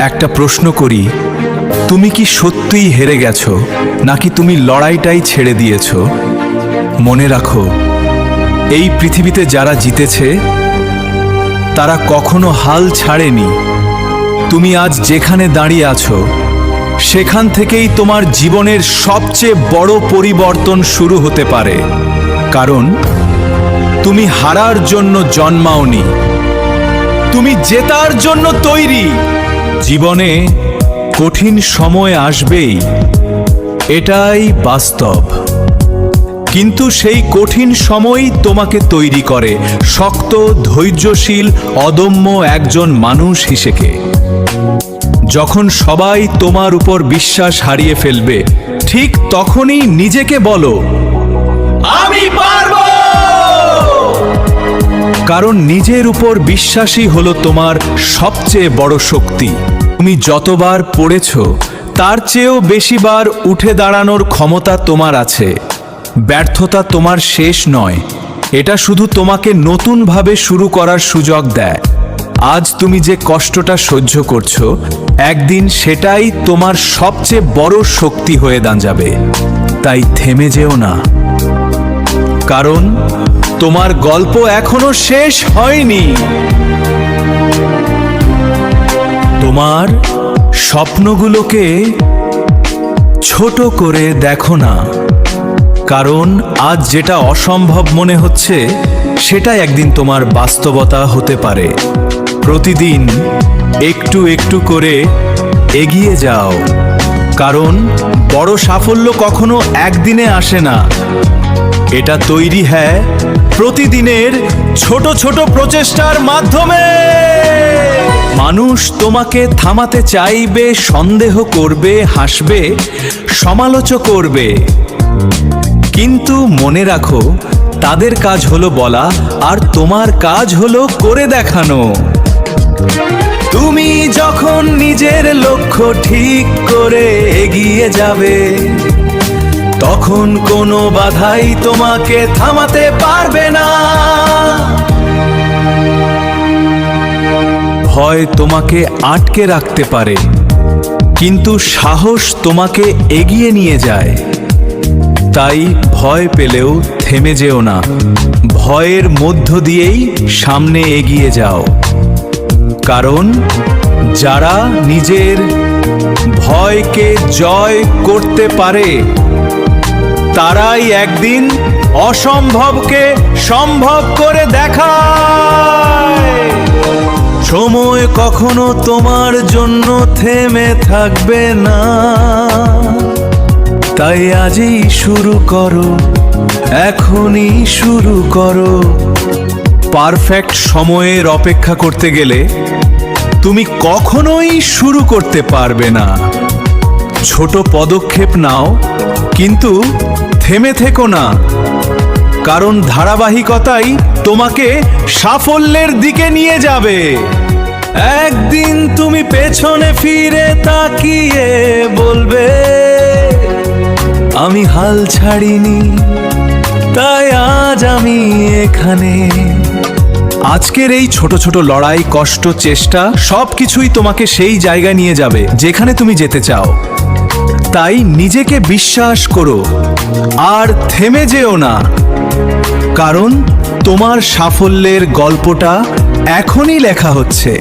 একটা প্রশ্ন করি, তুমি কি সত্যিই হেরে গেছো নাকি তুমি লড়াইটাই ছেড়ে দিয়েছো? মনে রাখো, এই পৃথিবীতে যারা জিতেছে তারা কখনো হাল ছাড়েনি। তুমি আজ যেখানে দাঁড়িয়ে আছো সেখান থেকেই তোমার জীবনের সবচেয়ে বড় পরিবর্তন শুরু হতে পারে, কারণ তুমি হারার জন্য জন্মাওনি, তুমি জেতার জন্য তৈরি। জীবনে কঠিন সময় আসবেই, এটাই বাস্তব, কিন্তু সেই কঠিন সময়ই তোমাকে তৈরি করে শক্ত, ধৈর্যশীল, অদম্য একজন মানুষ হিসেবে। যখন সবাই তোমার উপর বিশ্বাস হারিয়ে ফেলবে, ঠিক তখনই নিজেকে বলো, আমি পারবো। কারণ নিজের উপর বিশ্বাসই হলো তোমার সবচেয়ে বড় শক্তি। তুমি যতবার পড়েছ তার চেয়েও বেশিবার উঠে দাঁড়ানোর ক্ষমতা তোমার আছে। ব্যর্থতা তোমার শেষ নয়, এটা শুধু তোমাকে নতুনভাবে শুরু করার সুযোগ দেয়। আজ তুমি যে কষ্টটা সহ্য করছো, একদিন সেটাই তোমার সবচেয়ে বড় শক্তি হয়ে দাঁড়াবে। তাই থেমে যেও না, কারণ তোমার গল্প এখনো শেষ হয়নি। তোমার স্বপ্নগুলোকে ছোট করে দেখো না, কারণ আজ যেটা অসম্ভব মনে হচ্ছে সেটা একদিন তোমার বাস্তবতা হতে পারে। প্রতিদিন একটু একটু করে এগিয়ে যাও, কারণ বড় সাফল্য কখনো একদিনে আসে না, এটা তৈরি হয় প্রতিদিনের ছোট ছোট প্রচেষ্টার মাধ্যমে। মানুষ তোমাকে থামাতে চাইবে, সন্দেহ করবে, হাসবে, সমালোচনা করবে, কিন্তু মনে রাখো, তাদের কাজ হলো বলা আর তোমার কাজ হলো করে দেখানো। তুমি যখন নিজের লক্ষ্য ঠিক করে এগিয়ে যাবে, তখন কোনো বাধাই তোমাকে থামাতে পারবে না। ভয় তোমাকে আটকে রাখতে পারে, কিন্তু সাহস তোমাকে এগিয়ে নিয়ে যায়। তাই ভয় পেলেও থেমে যেও না, ভয়ের মধ্য দিয়েই সামনে এগিয়ে যাও। কারণ যারা নিজের ভয়কে জয় করতে পারে, তারাই একদিন অসম্ভবকে সম্ভব করে দেখায়। সময় কখনো তোমার জন্য থেমে থাকবে না, তাই আজই শুরু করো, এখনই শুরু করো। পারফেক্ট সময়ের অপেক্ষা করতে গেলে তুমি কখনোই শুরু করতে পারবে না। ছোট পদক্ষেপ নাও, কিন্তু থেমে থেকো না, কারণ ধারাবাহিকতাই তোমাকে সাফল্যের দিকে নিয়ে যাবে। একদিন তুমি পেছনে ফিরে তাকিয়ে বলবে, আমি হাল ছাড়িনি, তাই আজ আমি এখানে। আজকের এই ছোট ছোট লড়াই, কষ্ট, চেষ্টা সবকিছুই তোমাকে সেই জায়গায় নিয়ে যাবে যেখানে তুমি যেতে চাও। তাই নিজেকে বিশ্বাস করো আর থেমে যেও না, কারণ তোমার সাফল্যের গল্পটা এখনই লেখা হচ্ছে।